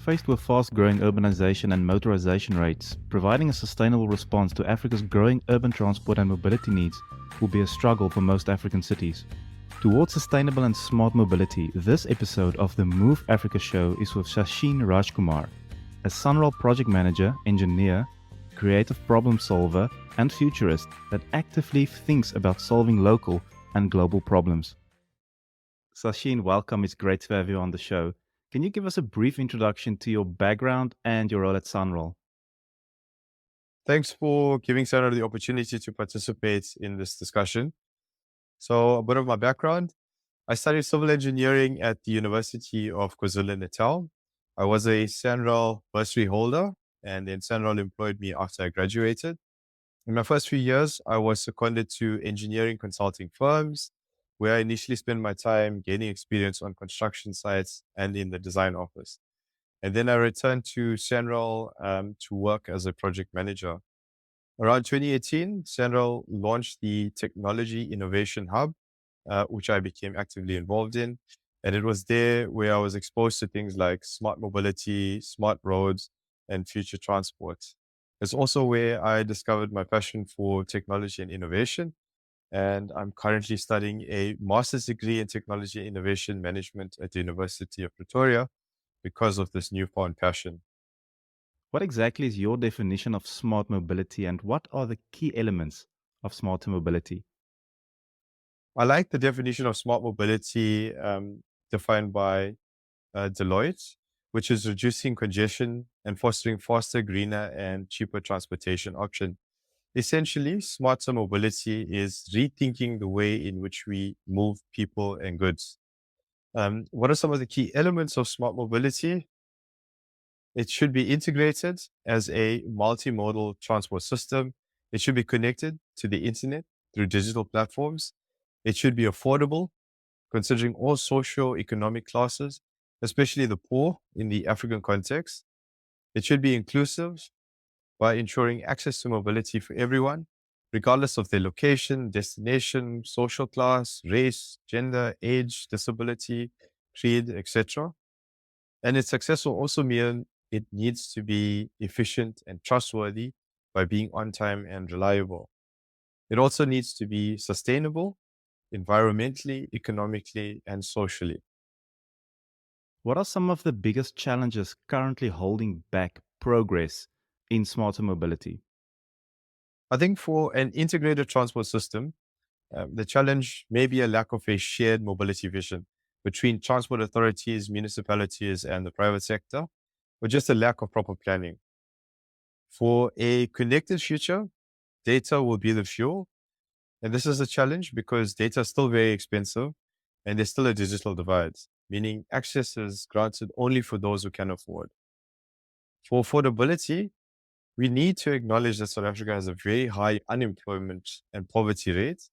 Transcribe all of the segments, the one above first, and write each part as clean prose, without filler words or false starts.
Faced with fast-growing urbanization and motorization rates, providing a sustainable response to Africa's growing urban transport and mobility needs will be a struggle for most African cities. Towards sustainable and smart mobility, this episode of the Move Africa show is with Sasheen Rajkumar, a SANRAL project manager, engineer, creative problem solver, and futurist that actively thinks about solving local and global problems. Sasheen, welcome. It's great to have you on the show. Can you give us a brief introduction to your background and your role at SANRAL? Thanks for giving Sarah the opportunity to participate in this discussion. So, a bit of my background. I studied civil engineering at the University of KwaZulu-Natal. I was a SANRAL bursary holder, and then SANRAL employed me after I graduated. In my first few years, I was seconded to engineering consulting firms, where I initially spent my time gaining experience on construction sites and in the design office. And then I returned to SANRAL to work as a project manager. Around 2018, SANRAL launched the Technology Innovation Hub, which I became actively involved in. And it was there where I was exposed to things like smart mobility, smart roads, and future transport. It's also where I discovered my passion for technology and innovation. And I'm currently studying a master's degree in technology innovation management at the University of Pretoria because of this newfound passion. What exactly is your definition of smart mobility and what are the key elements of smart mobility? I like the definition of smart mobility defined by Deloitte, which is reducing congestion and fostering faster, greener, and cheaper transportation option. Essentially, smarter mobility is rethinking the way in which we move people and goods. What are some of the key elements of smart mobility? It should be integrated as a multimodal transport system. It should be connected to the internet through digital platforms. It should be affordable, considering all socio-economic classes, especially the poor in the African context. It should be inclusive by ensuring access to mobility for everyone, regardless of their location, destination, social class, race, gender, age, disability, creed, etc. And its success will also mean it needs to be efficient and trustworthy by being on time and reliable. It also needs to be sustainable environmentally, economically, and socially. What are some of the biggest challenges currently holding back progress in smarter mobility? I think for an integrated transport system, the challenge may be a lack of a shared mobility vision between transport authorities, municipalities, and the private sector, or just a lack of proper planning. For a connected future, data will be the fuel. And this is a challenge because data is still very expensive and there's still a digital divide, meaning access is granted only for those who can afford. For affordability, we need to acknowledge that South Africa has a very high unemployment and poverty rate.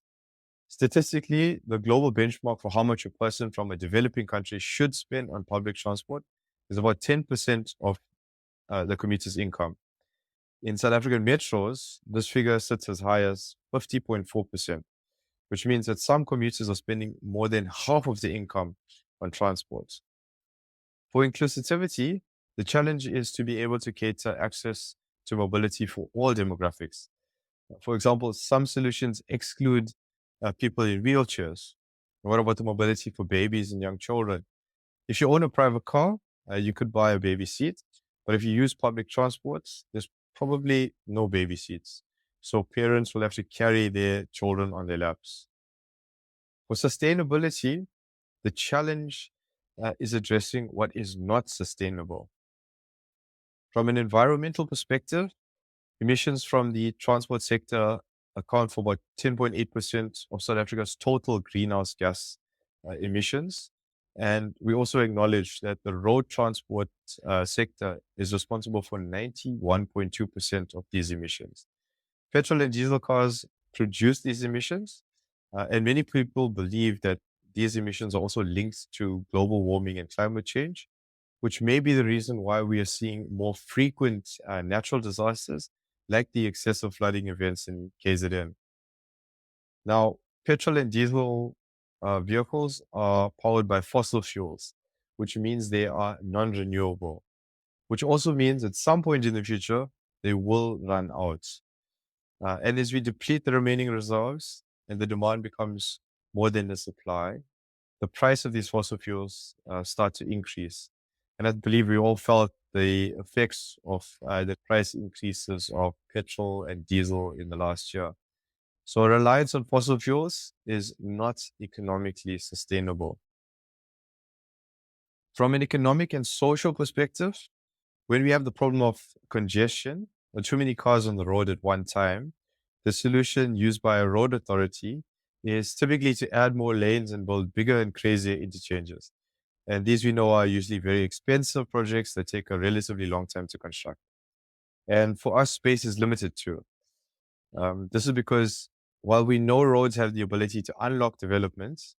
Statistically, the global benchmark for how much a person from a developing country should spend on public transport is about 10% of the commuter's income. In South African metros, this figure sits as high as 50.4%, which means that some commuters are spending more than half of their income on transport. For inclusivity, the challenge is to be able to cater access to mobility for all demographics. For example, some solutions exclude people in wheelchairs. What about the mobility for babies and young children? If you own a private car, you could buy a baby seat. But if you use public transport, there's probably no baby seats. So parents will have to carry their children on their laps. For sustainability, the challenge is addressing what is not sustainable. From an environmental perspective, emissions from the transport sector account for about 10.8% of South Africa's total greenhouse gas emissions. And we also acknowledge that the road transport sector is responsible for 91.2% of these emissions. Petrol and diesel cars produce these emissions, and many people believe that these emissions are also linked to global warming and climate change, which may be the reason why we are seeing more frequent natural disasters like the excessive flooding events in KZN. Now, petrol and diesel vehicles are powered by fossil fuels, which means they are non renewable. which also means at some point in the future, they will run out. And as we deplete the remaining reserves and the demand becomes more than the supply, the price of these fossil fuels start to increase. And I believe we all felt the effects of the price increases of petrol and diesel in the last year. So reliance on fossil fuels is not economically sustainable. From an economic and social perspective, when we have the problem of congestion or too many cars on the road at one time, the solution used by a road authority is typically to add more lanes and build bigger and crazier interchanges. And these we know are usually very expensive projects that take a relatively long time to construct. And for us, space is limited too. This is because while we know roads have the ability to unlock developments,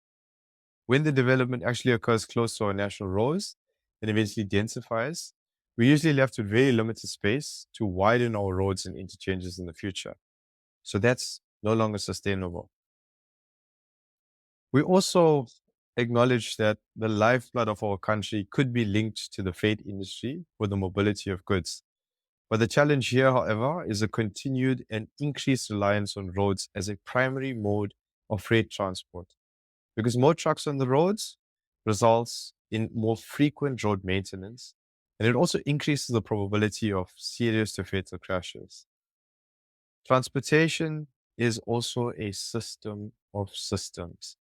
when the development actually occurs close to our national roads and eventually densifies, we're usually left with very limited space to widen our roads and interchanges in the future. So that's no longer sustainable. We also acknowledge that the lifeblood of our country could be linked to the freight industry for the mobility of goods. But the challenge here, however, is a continued and increased reliance on roads as a primary mode of freight transport. Because more trucks on the roads results in more frequent road maintenance, and it also increases the probability of serious to fatal crashes. Transportation is also a system of systems.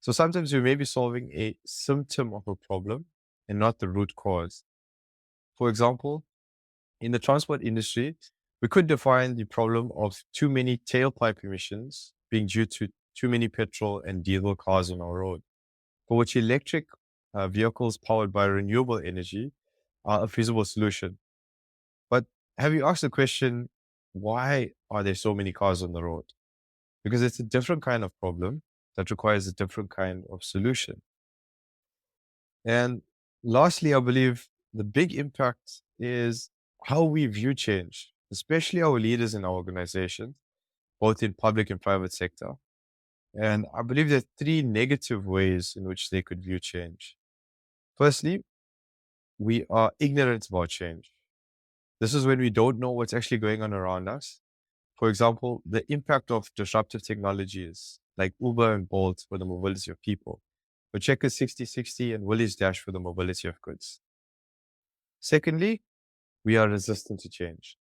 So sometimes we may be solving a symptom of a problem and not the root cause. For example, in the transport industry, we could define the problem of too many tailpipe emissions being due to too many petrol and diesel cars on our road, for which electric vehicles powered by renewable energy are a feasible solution. But have you asked the question, why are there so many cars on the road? Because it's a different kind of problem that requires a different kind of solution. And lastly, I believe the big impact is how we view change, especially our leaders in our organization, both in public and private sector. And I believe there are three negative ways in which they could view change. Firstly, we are ignorant about change. This is when we don't know what's actually going on around us. For example, the impact of disruptive technologies like Uber and Bolt for the mobility of people, or Checkers 6060 and Willys Dash for the mobility of goods. Secondly, we are resistant to change.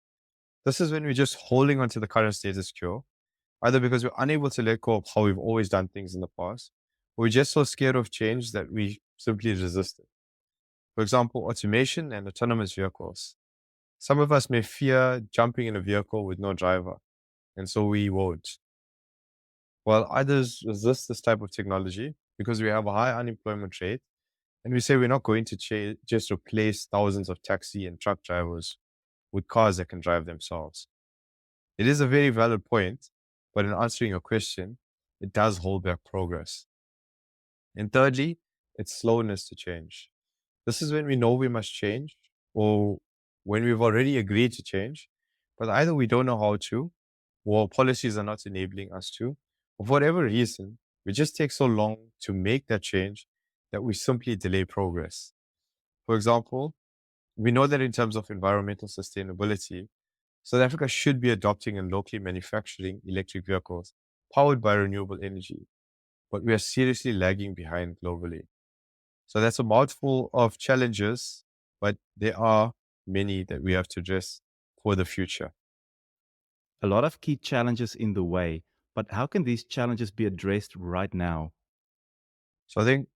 This is when we're just holding on to the current status quo, either because we're unable to let go of how we've always done things in the past, or we're just so scared of change that we simply resist it. For example, automation and autonomous vehicles. Some of us may fear jumping in a vehicle with no driver, and so we won't. While others resist this type of technology because we have a high unemployment rate, and we say we're not going to just replace thousands of taxi and truck drivers with cars that can drive themselves. It is a very valid point, but in answering your question, it does hold back progress. And thirdly, it's slowness to change. This is when we know we must change, or when we've already agreed to change, but either we don't know how to, or policies are not enabling us to, or for whatever reason, we just take so long to make that change that we simply delay progress. For example, we know that in terms of environmental sustainability, South Africa should be adopting and locally manufacturing electric vehicles powered by renewable energy, but we are seriously lagging behind globally. So that's a mouthful of challenges, but there are many that we have to address for the future. A lot of key challenges in the way, but how can these challenges be addressed right now? So I think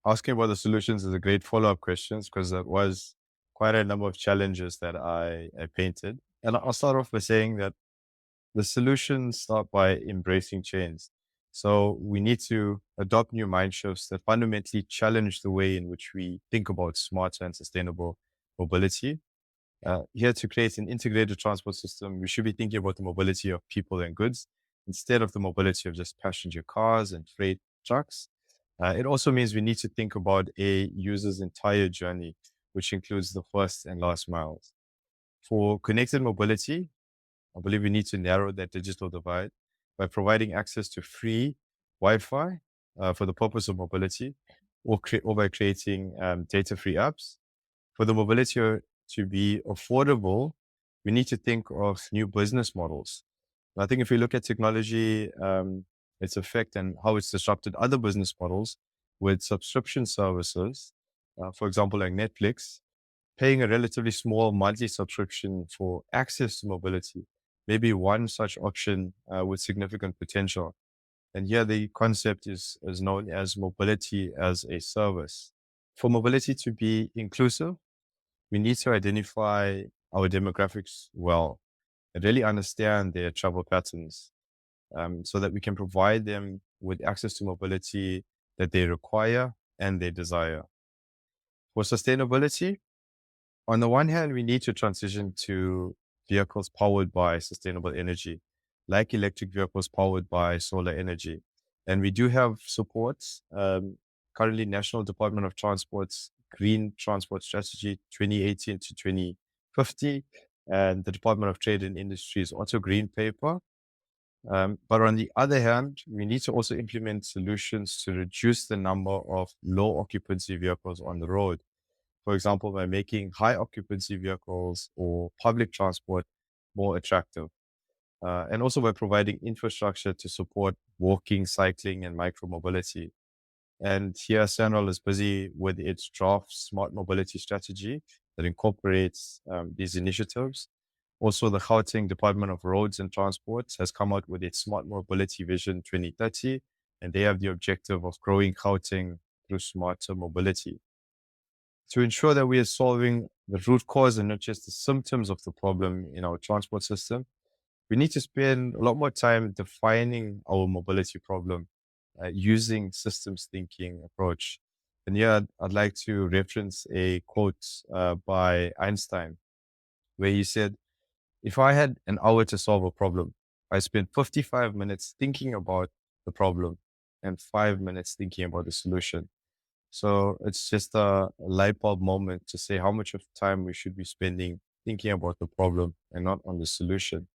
asking about the solutions is a great follow-up question because that was quite a number of challenges that I painted. And I'll start off by saying that the solutions start by embracing change. So we need to adopt new mind shifts that fundamentally challenge the way in which we think about smarter and sustainable mobility. Here to create an integrated transport system, we should be thinking about the mobility of people and goods instead of the mobility of just passenger cars and freight trucks. It also means we need to think about a user's entire journey, which includes the first and last miles. For connected mobility, I believe we need to narrow that digital divide by providing access to free Wi-Fi for the purpose of mobility, or by creating data-free apps. For the mobility to be affordable, we need to think of new business models. I think if we look at technology, its effect and how it's disrupted other business models with subscription services, for example, like Netflix, paying a relatively small monthly subscription for access to mobility, maybe one such option with significant potential. And here the concept is known as mobility as a service. For mobility to be inclusive, we need to identify our demographics well and really understand their travel patterns so that we can provide them with access to mobility that they require and they desire. For sustainability, on the one hand, we need to transition to vehicles powered by sustainable energy, like electric vehicles powered by solar energy. And we do have supports. Currently, National Department of Transport's Green Transport Strategy 2018 to 2050, and the Department of Trade and Industry's Auto Green Paper. But on the other hand, we need to also implement solutions to reduce the number of low occupancy vehicles on the road. For example, by making high occupancy vehicles or public transport more attractive. And also by providing infrastructure to support walking, cycling, and micromobility. And here, SANRAL is busy with its draft smart mobility strategy that incorporates these initiatives. Also, the Gauteng Department of Roads and Transport has come out with its Smart Mobility Vision 2030, and they have the objective of growing Gauteng through smarter mobility. To ensure that we are solving the root cause and not just the symptoms of the problem in our transport system, we need to spend a lot more time defining our mobility problem using systems thinking approach. And here, I'd like to reference a quote by Einstein, where he said, "If I had an hour to solve a problem, I spend 55 minutes thinking about the problem and 5 minutes thinking about the solution." So it's just a light bulb moment to say how much of time we should be spending thinking about the problem and not on the solution.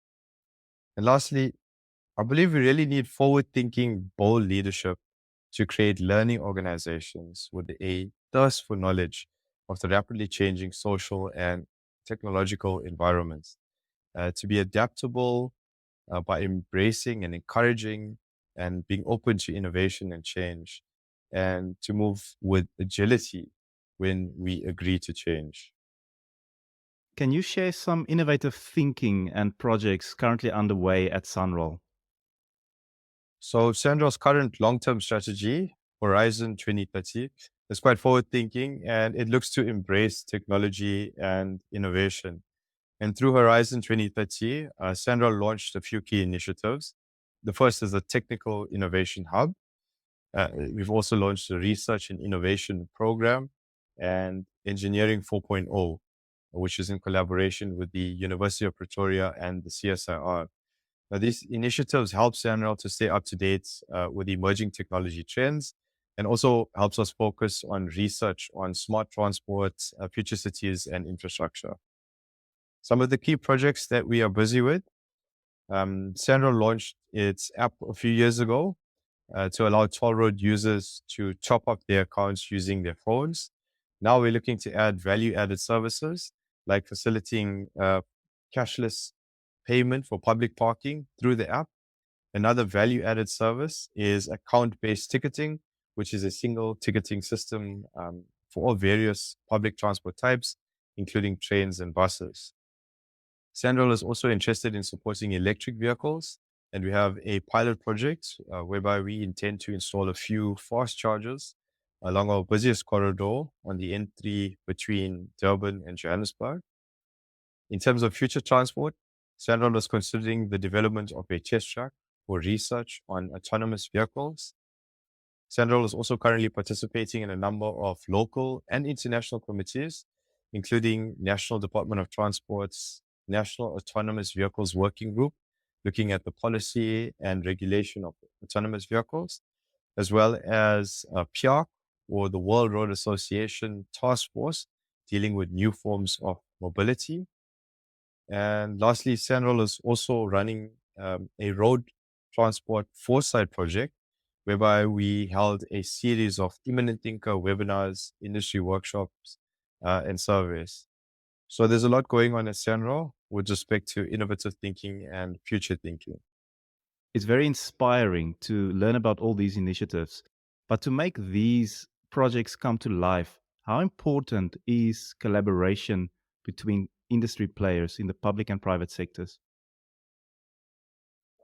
And lastly, I believe we really need forward thinking, bold leadership to create learning organizations with a thirst for knowledge of the rapidly changing social and technological environments, to be adaptable by embracing and encouraging and being open to innovation and change, and to move with agility when we agree to change. Can you share some innovative thinking and projects currently underway at SANRAL? So SANRAL's current long-term strategy, Horizon 2030, is quite forward-thinking, and it looks to embrace technology and innovation. And through Horizon 2030, SANRAL launched a few key initiatives. The first is a technical innovation hub. We've also launched a research and innovation program and Engineering 4.0, which is in collaboration with the University of Pretoria and the CSIR. Now, these initiatives help SANRAL to stay up to date with emerging technology trends, and also helps us focus on research on smart transport, future cities, and infrastructure. Some of the key projects that we are busy with, SANRAL launched its app a few years ago to allow toll road users to top up their accounts using their phones. Now we're looking to add value-added services like facilitating cashless payment for public parking through the app. Another value-added service is account-based ticketing, which is a single ticketing system for all various public transport types, including trains and buses. SANRAL is also interested in supporting electric vehicles, and we have a pilot project whereby we intend to install a few fast chargers along our busiest corridor on the N3 between Durban and Johannesburg. In terms of future transport, SANRAL is considering the development of a test track for research on autonomous vehicles. SANRAL is also currently participating in a number of local and international committees, including National Department of Transport's National Autonomous Vehicles Working Group, looking at the policy and regulation of autonomous vehicles, as well as PIARC, or the World Road Association Task Force, dealing with new forms of mobility. And lastly, SANRAL is also running a road transport foresight project, whereby we held a series of imminent thinker webinars, industry workshops, and surveys. So there's a lot going on at SANRAL with respect to innovative thinking and future thinking. It's very inspiring to learn about all these initiatives. But to make these projects come to life, how important is collaboration between industry players in the public and private sectors?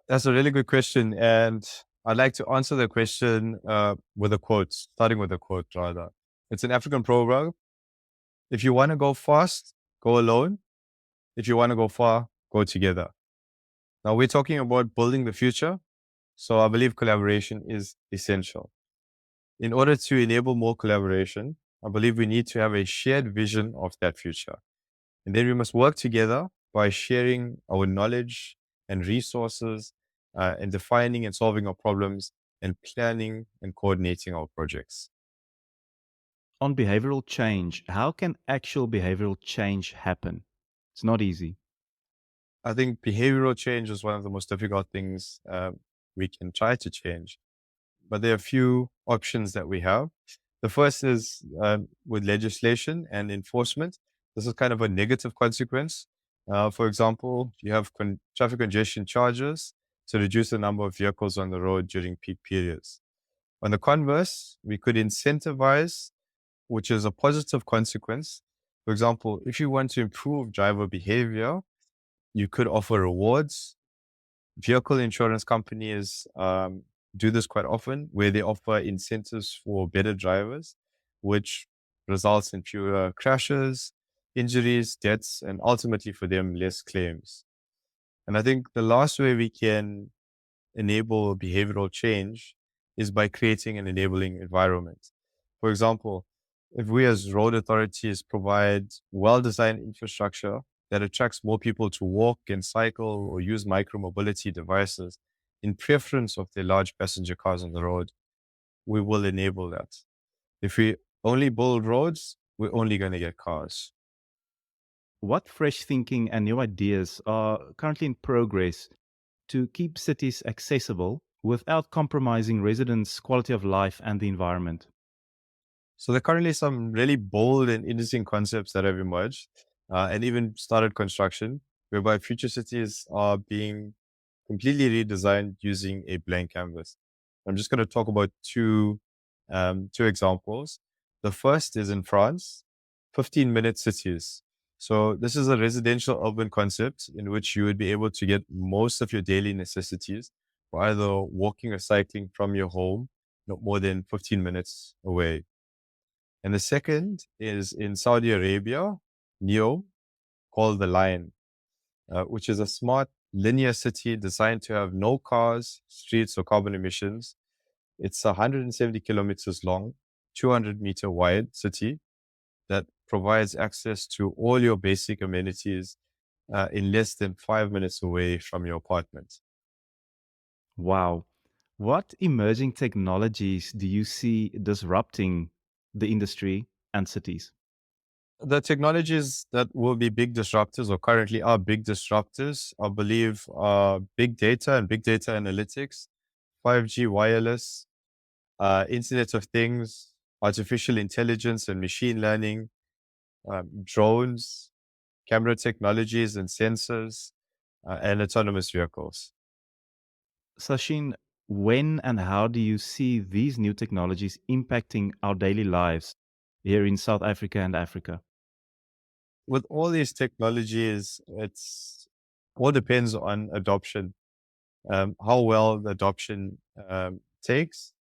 That's a really good question. And I'd like to answer the question with a quote, starting with a quote rather. It's an African proverb. If you want to go fast, go alone. If you want to go far, go together. Now we're talking about building the future. So I believe collaboration is essential. In order to enable more collaboration, I believe we need to have a shared vision of that future. And then we must work together by sharing our knowledge and resources and defining and solving our problems and planning and coordinating our projects. On behavioral change, how can actual behavioral change happen? It's not easy. I think behavioral change is one of the most difficult things we can try to change, but there are a few options that we have. The first is with legislation and enforcement. This is kind of a negative consequence. For example, you have traffic congestion charges to reduce the number of vehicles on the road during peak periods. On the converse, we could incentivize, which is a positive consequence. For example, if you want to improve driver behavior, you could offer rewards. Vehicle insurance companies do this quite often, where they offer incentives for better drivers, which results in fewer crashes, injuries, deaths, and ultimately for them, less claims. And I think the last way we can enable behavioral change is by creating an enabling environment. For example, if we as road authorities provide well-designed infrastructure that attracts more people to walk and cycle or use micromobility devices in preference of their large passenger cars on the road, we will enable that. If we only build roads, we're only going to get cars. What fresh thinking and new ideas are currently in progress to keep cities accessible without compromising residents' quality of life and the environment? So there are currently some really bold and interesting concepts that have emerged and even started construction, whereby future cities are being completely redesigned using a blank canvas. I'm just going to talk about two examples. The first is in France, 15-minute cities. So this is a residential urban concept in which you would be able to get most of your daily necessities by either walking or cycling from your home, not more than 15 minutes away. And the second is in Saudi Arabia, NEO, called the Lion, which is a smart linear city designed to have no cars, streets, or carbon emissions. It's 170 kilometers long, 200-meter wide city that provides access to all your basic amenities in less than 5 minutes away from your apartment. Wow. What emerging technologies do you see disrupting the industry and cities? The technologies that will be big disruptors or currently are big disruptors, I believe, are big data and big data analytics, 5G wireless, Internet of Things, artificial intelligence and machine learning, drones, camera technologies and sensors, and autonomous vehicles. Sachin, when and how do you see these new technologies impacting our daily lives here in South Africa and Africa? With all these technologies, it's all depends on adoption, how well the adoption takes.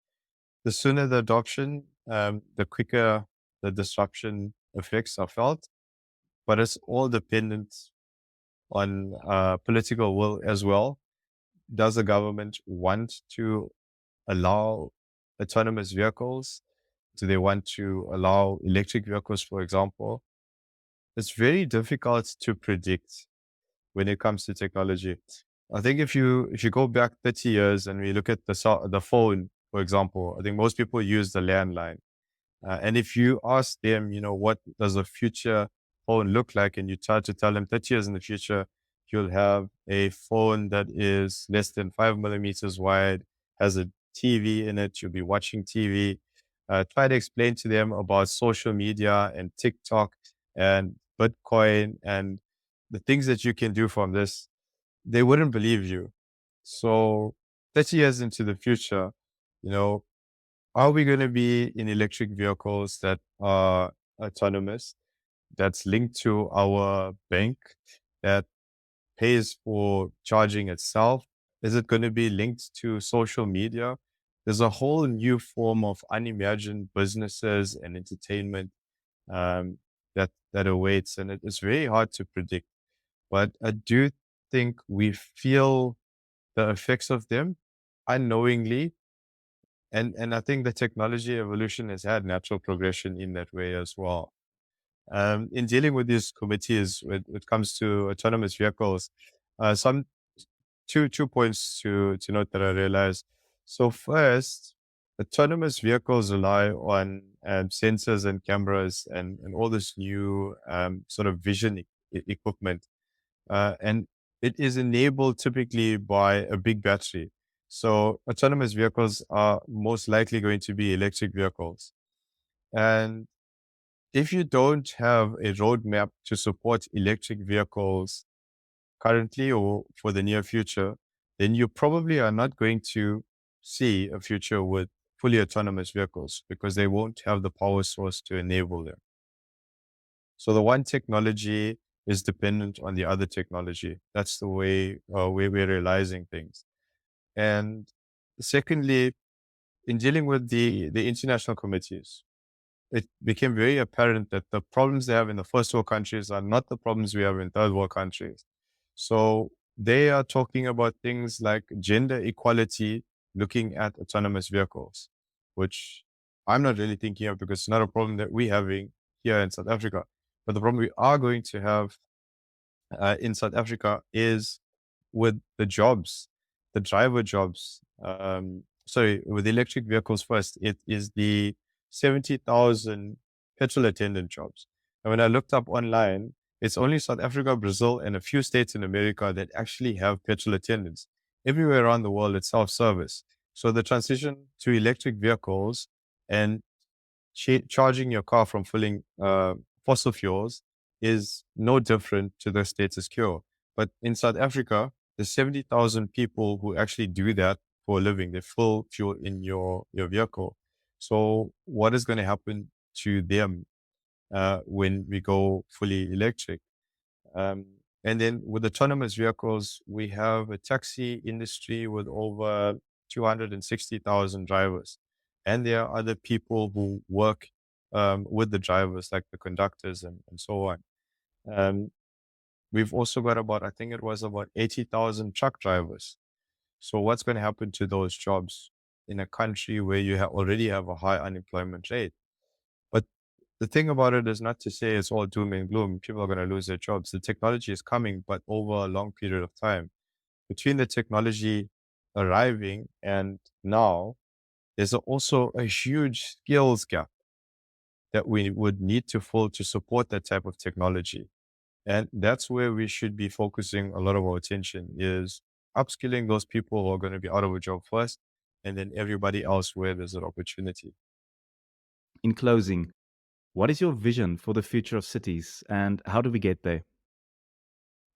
The sooner the adoption, the quicker the disruption effects are felt. But it's all dependent on political will as well. Does the government want to allow autonomous vehicles? Do they want to allow electric vehicles, for example? It's very difficult to predict when it comes to technology. I think if you go back 30 years and we look at the phone, for example, I think most people use the landline. And if you ask them, what does a future phone look like? And you try to tell them 30 years in the future, you'll have a phone that is less than 5 millimeters wide, has a TV in it, you'll be watching TV. Try to explain to them about social media and TikTok and Bitcoin and the things that you can do from this, they wouldn't believe you. So 30 years into the future, you know, are we going to be in electric vehicles that are autonomous, that's linked to our bank, that pays for charging itself? Is it going to be linked to social media? There's a whole new form of unimagined businesses and entertainment that awaits, and it's very hard to predict. But I do think we feel the effects of them unknowingly, and I think the technology evolution has had natural progression in that way as well. In dealing with these committees, when it comes to autonomous vehicles, some two points to note that I realized. So first, autonomous vehicles rely on sensors and cameras and all this new sort of vision equipment, and it is enabled typically by a big battery. So autonomous vehicles are most likely going to be electric vehicles. And if you don't have a roadmap to support electric vehicles currently or for the near future, then you probably are not going to see a future with fully autonomous vehicles because they won't have the power source to enable them. So the one technology is dependent on the other technology. That's the way we're realizing things. And secondly, in dealing with the international committees, it became very apparent that the problems they have in the first world countries are not the problems we have in third world countries. So they are talking about things like gender equality, looking at autonomous vehicles, which I'm not really thinking of because it's not a problem that we're having here in South Africa. But the problem we are going to have in South Africa is with the jobs, the driver jobs. Sorry, with electric vehicles first, it is the 70,000 petrol attendant jobs. And when I looked up online, it's only South Africa, Brazil, and a few states in America that actually have petrol attendants. Everywhere around the world, it's self-service. So the transition to electric vehicles and charging your car from filling fossil fuels is no different to the status quo. But in South Africa, there's 70,000 people who actually do that for a living. They fill fuel in your vehicle. So what is going to happen to them when we go fully electric? Um, and then with autonomous vehicles, we have a taxi industry with over 260,000 drivers. And there are other people who work with the drivers, like the conductors and so on. Um, we've also got about, I think it was about 80,000 truck drivers. So what's going to happen to those jobs in a country where you already have a high unemployment rate? But the thing about it is not to say it's all doom and gloom. People are going to lose their jobs. The technology is coming, but over a long period of time. Between the technology arriving and now, there's also a huge skills gap that we would need to fill to support that type of technology. And that's where we should be focusing a lot of our attention is upskilling those people who are going to be out of a job first, and then everybody else where there's an opportunity. In closing, what is your vision for the future of cities and how do we get there?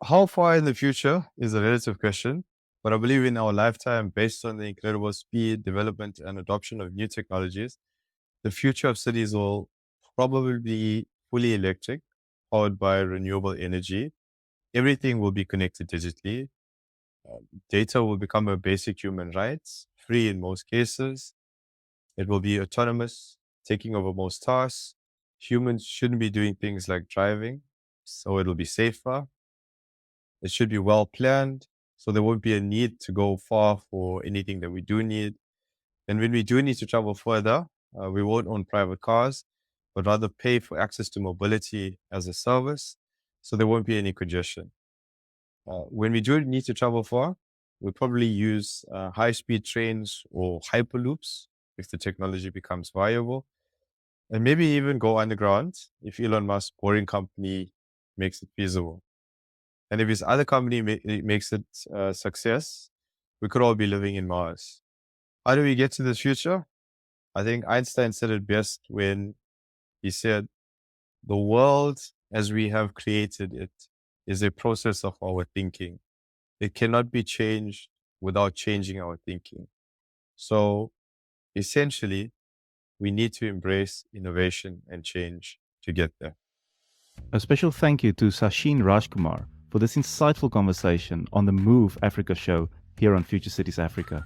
How far in the future is a relative question, but I believe in our lifetime, based on the incredible speed, development, and adoption of new technologies, the future of cities will probably be fully electric, powered by renewable energy. Everything will be connected digitally. Data will become a basic human right, free in most cases. It will be autonomous, taking over most tasks. Humans shouldn't be doing things like driving, so it'll be safer. It should be well planned, so there won't be a need to go far for anything that we do need. And when we do need to travel further, we won't own private cars, but rather pay for access to mobility as a service, so there won't be any congestion. When we do need to travel far, we'll probably use high-speed trains or hyperloops if the technology becomes viable, and maybe even go underground if Elon Musk's boring company makes it feasible. And if his other company makes it a success, we could all be living in Mars. How do we get to this future? I think Einstein said it best when he said, the world as we have created it, is a process of our thinking. It cannot be changed without changing our thinking. So essentially, we need to embrace innovation and change to get there. A special thank you to Sasheen Rajkumar for this insightful conversation on the Move Africa show here on Future Cities Africa.